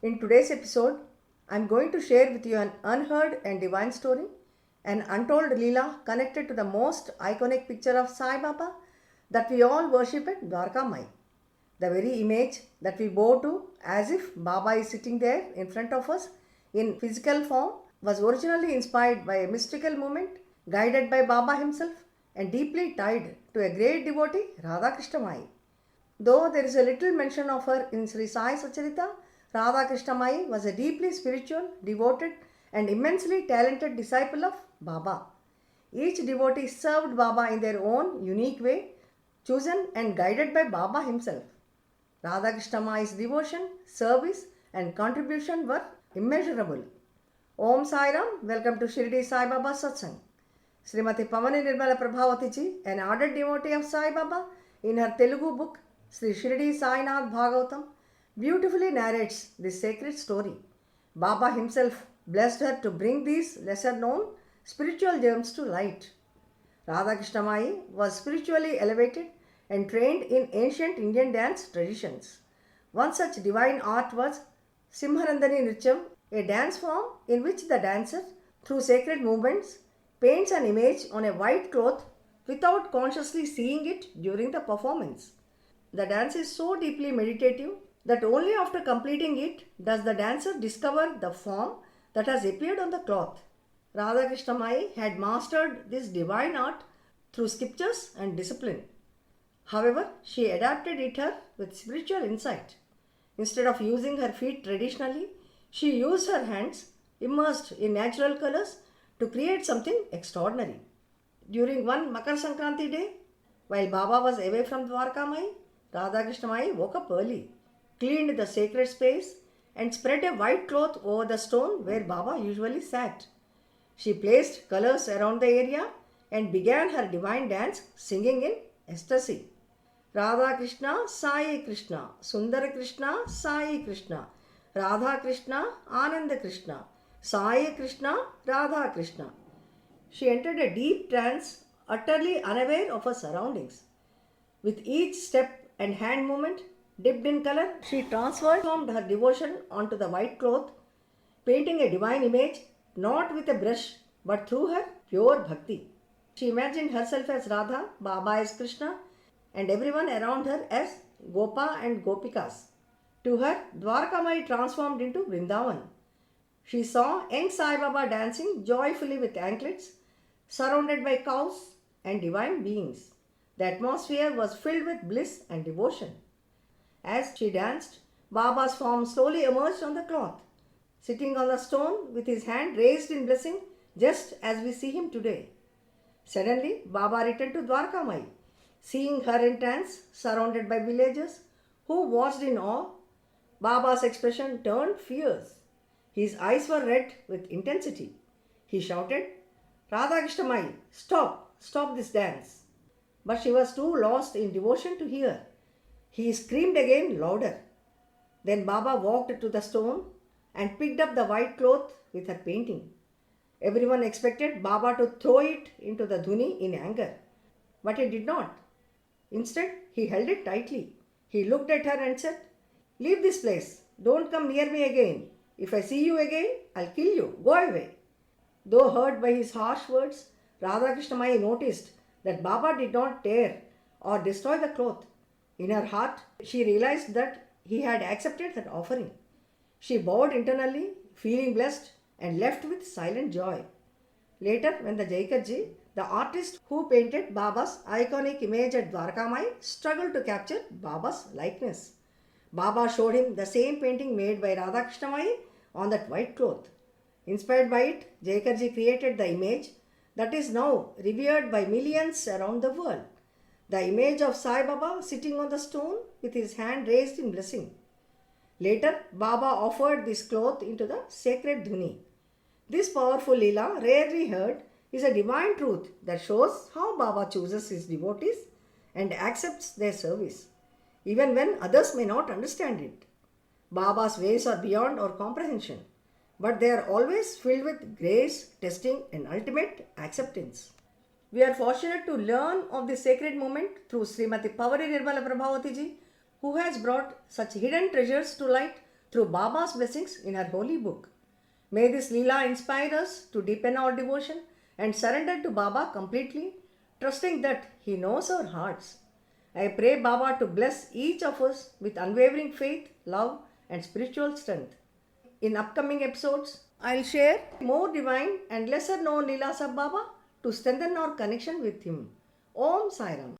In today's episode, I'm going to share with you an unheard and divine story, an untold Leela connected to the most iconic picture of Sai Baba that we all worship at Dwarka Mai. The very image that we bow to as if Baba is sitting there in front of us in physical form was originally inspired by a mystical movement guided by Baba himself and deeply tied to a great devotee Radha Krishna Mai. Though there is a little mention of her in Sri Sai Sacharita, Radha Krishnamai was a deeply spiritual, devoted, and immensely talented disciple of Baba. Each devotee served Baba in their own unique way, chosen and guided by Baba himself. Radha Krishnamai's devotion, service, and contribution were immeasurable. Om Sai Ram, welcome to Shirdi Sai Baba Satsang. Srimati Pavani Nirmala Prabhavati ji, an ardent devotee of Sai Baba, in her Telugu book Sri Shirdi Sai Nath Bhagavatam, beautifully narrates this sacred story. Baba himself blessed her to bring these lesser known spiritual gems to light. Radha Krishnamai was spiritually elevated and trained in ancient Indian dance traditions. One such divine art was Simharandani Nrityam, a dance form in which the dancer, through sacred movements, paints an image on a white cloth without consciously seeing it during the performance. The dance is so deeply meditative that only after completing it does the dancer discover the form that has appeared on the cloth. Radha Krishna Mai had mastered this divine art through scriptures and discipline. However, she adapted it her with spiritual insight. Instead of using her feet traditionally, she used her hands, immersed in natural colors, to create something extraordinary. During one Makar Sankranti day, while Baba was away from Dwarka Mai, Radha Krishna Mai woke up early, cleaned the sacred space, and spread a white cloth over the stone where Baba usually sat. She placed colors around the area and began her divine dance singing in ecstasy. Radha Krishna, Sai Krishna, Sundara Krishna, Sai Krishna, Radha Krishna, Ananda Krishna, Sai Krishna, Radha Krishna. She entered a deep trance, utterly unaware of her surroundings. With each step and hand movement, dipped in color, she transformed her devotion onto the white cloth, painting a divine image not with a brush but through her pure bhakti. She imagined herself as Radha, Baba as Krishna, and everyone around her as Gopa and Gopikas. To her, Dwarkamai transformed into Vrindavan. She saw young Sai Baba dancing joyfully with anklets, surrounded by cows and divine beings. The atmosphere was filled with bliss and devotion. As she danced, Baba's form slowly emerged on the cloth, sitting on the stone with his hand raised in blessing, just as we see him today. Suddenly, Baba returned to Dwarka Mai, seeing her in trance, surrounded by villagers who watched in awe. Baba's expression turned fierce. His eyes were red with intensity. He shouted, Radha Krishna Mai, stop this dance. But she was too lost in devotion to hear. He screamed again louder. Then Baba walked to the stone and picked up the white cloth with her painting. Everyone expected Baba to throw it into the dhuni in anger. But he did not. Instead, he held it tightly. He looked at her and said, Leave this place. Don't come near me again. If I see you again, I'll kill you. Go away. Though hurt by his harsh words, Radha Krishna Mai noticed that Baba did not tear or destroy the cloth. In her heart, she realized that he had accepted her offering. She bowed internally, feeling blessed, and left with silent joy. Later, when the Jaikarji, the artist who painted Baba's iconic image at Dwarkamai, struggled to capture Baba's likeness, Baba showed him the same painting made by Radha Krishnamai on that white cloth. Inspired by it, Jaikarji created the image that is now revered by millions around the world. The image of Sai Baba sitting on the stone with his hand raised in blessing. Later, Baba offered this cloth into the sacred dhuni. This powerful lila, rarely heard, is a divine truth that shows how Baba chooses his devotees and accepts their service, even when others may not understand it. Baba's ways are beyond our comprehension, but they are always filled with grace, testing, and ultimate acceptance. We are fortunate to learn of this sacred moment through Srimati Pavari Nirmala Prabhavati ji, who has brought such hidden treasures to light through Baba's blessings in her holy book. May this Leela inspire us to deepen our devotion and surrender to Baba completely, trusting that He knows our hearts. I pray Baba to bless each of us with unwavering faith, love, and spiritual strength. In upcoming episodes, I'll share more divine and lesser known Leelas of Baba to strengthen our connection with Him. Om Sai Ram.